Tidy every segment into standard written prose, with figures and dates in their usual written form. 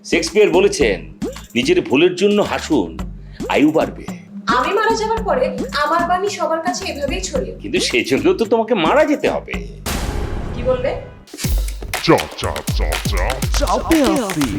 Shakespeare বলেছেন, নিজের ভুলের জন্য হাসুন, আয়ু বাড়বে। আমি মারা যাওয়ার পরে আমার বাণী সবার কাছে এভাবেই ছড়িয়ে। কিন্তু সেজন্য তো তোমাকে মারা যেতে হবে। কি বলবে? Chop, chop, chop, chop. Choppersi.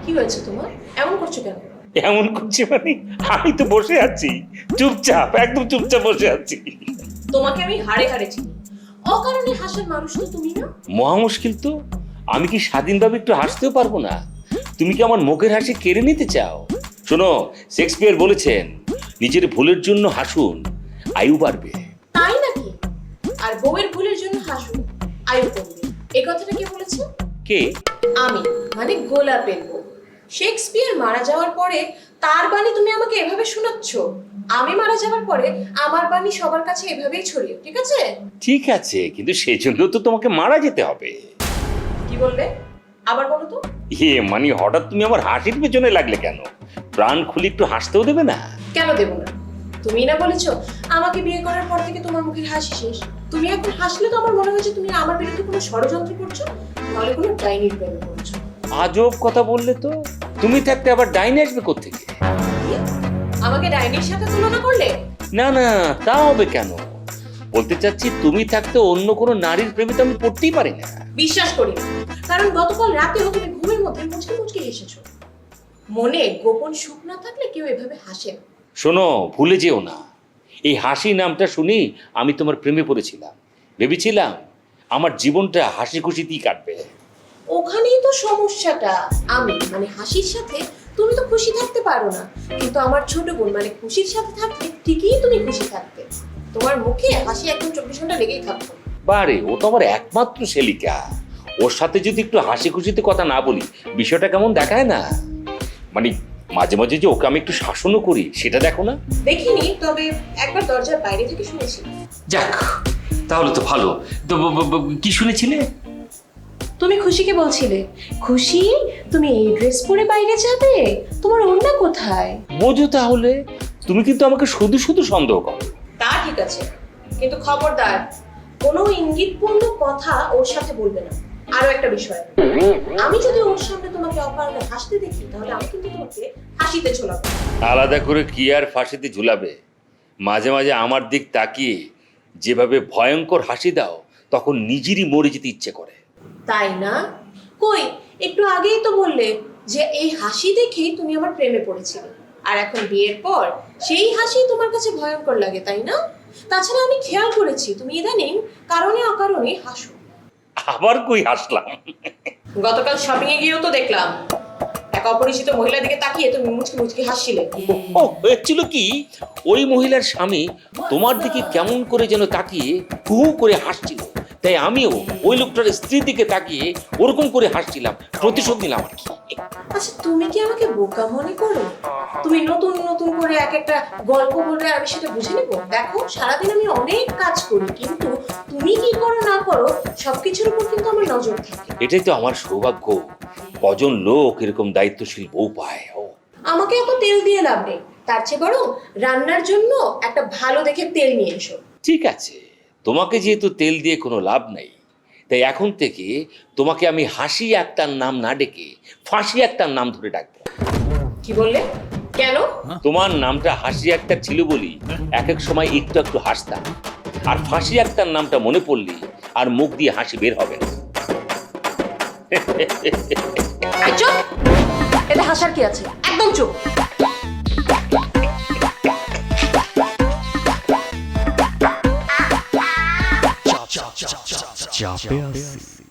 কি হয়েছে তোমার? এমন করছো কেন? এমন করছি মানে আমি তো বসে আছি চুপচাপ, একদম চুপচাপ বসে আছি। তোমাকে আমি হাড়ে হাড়ে চিনি। অকারণে হাসার মানুষ তো তুমি না। মহা মুশকিল তো। আমি কি স্বাধীনভাবে একটু হাসতেও পারবো না? তুমি কি আমার মুখের হাসি কেড়ে নিতে চাও? শোনো, শেক্সপিয়ার বলেছেন, নিজের ভুলের জন্য হাসুন, আয়ু বাড়বে। তাই নাকি? আর বউয়ের ভুলের জন্য হাসুন, আয়ু কমবে। এই কথাটা কে বলেছে? কে? আমি, মানে গোলাপের বউ। শেক্সপিয়ার মারা যাওয়ার পরে তার বাণী তুমি আমাকে এভাবে শোনাচ্ছ। আমি মারা যাওয়ার পরে আমার বাণী সবার কাছে এভাবেই ছড়িয়ে, ঠিক আছে? ঠিক আছে, কিন্তু সেজন্য তো তোমাকে মারা যেতে হবে। কি বললে? আবার বলো তো। মানে হঠাৎ তুমি আমার হাসির পেছনে লাগলে কেন? প্রাণ খুলে একটু হাসতেও দেবে না? কেন দেব না? তুমি না বলেছো আমাকে বিয়ে করার পর থেকে তোমার মুখের হাসি শেষ। তুমি এখন হাসলে তো আমার মনে হচ্ছে তুমি আমার বিরুদ্ধে কোনো ষড়যন্ত্র করছো, নাহলে কোনো ডাইনির প্রেমে করছো। আজব কথা বললে তো। তুমি থাকতে আবার ডাইনি আসবে কোত্থেকে? আমাকে ডাইনির সাথে তুলনা করলে? না না, তা হবে কেন? বলতে চাচ্ছি, তুমি থাকতে অন্য কোনো নারীর প্রেমে তো আমি পড়তেই পারি না। বিশ্বাস করি না, কারণ গতকাল রাতেও তুমি ঘুমের মধ্যে মুচকি মুচকি হেসেছো। মনে গোপন সুখ না থাকলে কেউ এভাবে হাসে না। শোনো, ভুলে যেও না, এই হাসি নামটা শুনি আমি তোমার প্রেমে পড়েছিলাম। ভেবেছিলাম আমার জীবনটা হাসি খুশিতেই কাটবে। ওখানেই তো সমস্যাটা। আমি মানে হাসির সাথে তুমি তো খুশি থাকতে পারো না, কিন্তু আমার ছোট বোন মানে খুশির সাথে থাকতে ঠিকই তুমি খুশি থাকতে। তোমার মুখে হাসি একদম 24 ঘন্টা লেগেই থাকতো। বারে, ও তো আমার একমাত্র শেলিকা। ওর সাথে যদি একটু হাসি খুশিতে কথা না বলি, বিষয়টা কেমন দেখায় না? মানে মাঝে মাঝে যে ওকে আমি একটু শাসনও করি, সেটা দেখো না। দেখিনি, তবে একবার দরজার বাইরে থেকে শুনেছি। যাক, তাহলে তো ভালো। তো কি শুনেছিলে? তুমি খুশিকে বলছিলে, খুশি তুমি এই ড্রেস পরে বাইরে যাবে, তোমার ওড়না কোথায়? বোঝো তাহলে, তুমি কিন্তু আমাকে শুধু শুধু সন্দেহ করো। তা ঠিক আছে, কিন্তু খবরদার কোনো ইঙ্গিতপূর্ণ কথা ওর সাথে বলবে না। আরো একটা বিষয়, আমি যদি ওর সামনে তোমাকে অকারণে হাসতে দেখি, তাহলে আমি কিন্তু তোমাকে হাসিতে ঝোলাবো। আলাদা করে কি আর ফাঁসিতে ঝুলাবে? মাঝে মাঝে আমার দিক তাকিয়ে যেভাবে ভয়ঙ্কর হাসি দাও, তখন নিজেরই মরে যেতে ইচ্ছে করে। তাই না? কই, একটু আগেই তো বললে যে এই হাসি দেখেই তুমি আমার প্রেমে পড়েছিলে, আর এখন বিয়ের পর সেই হাসি তোমার কাছে ভয়ঙ্কর লাগে, তাই না? তাছাড়া আমি খেয়াল করেছি তুমি ইদানিং কারণে অকারণে হাসো। আবার কই হাসলাম? গতকাল শপিং এ গিয়েও তো দেখলাম এক অপরিচিত মহিলার দিকে তাকিয়ে তুমি মুচকি মুচকি হাসছিলে। ও, হয়েছিল কি, ওই মহিলার স্বামী তোমার দিকে কেমন করে যেন তাকিয়ে হু হু করে হাসছিল, তাই আমিও ওই লোকটার স্ত্রীর দিকে তাকিয়ে ওরকম করে হাসছিলাম, প্রতিশোধ নিলাম আর কি। আচ্ছা, তুমি কি আমাকে বোকা মনে করো? তুমি নতুন নতুন করে এক একটা গল্প বলে আমি সেটা বুঝে নেব? দেখো, সারাদিন আমি অনেক কাজ করি, কিন্তু তুমি কি করো না করো সবকিছুর উপর কিন্তু আমার নজর থাকে। এটাই তো আমার সৌভাগ্য। কজন লোক এরকম দায়িত্বশীল বউ পায়। ও, আমাকে এত তেল দিয়ে লাভ নেই, তার চেয়ে বরং রান্নার জন্য একটা ভালো দেখে তেল নিয়ে এসো। ঠিক আছে, তোমাকে যেহেতু তেল দিয়ে কোনো লাভ নাই, তাই এখন থেকে তোমাকে আমি হাসি আক্তার নাম না ডেকে ফাঁসি আক্তার নাম ধরে ডাকবো। কি বললে? কেন? তোমার নামটা হাসি আক্তার ছিল বলি এক এক সময় একটু একটু হাসতাম, আর ফাঁসি আক্তার নামটা মনে পড়লি আর মুখ দিয়ে হাসি বের হবে না। চুপ! এতে হাসার কি আছে? একদম চুপ! Choppersi.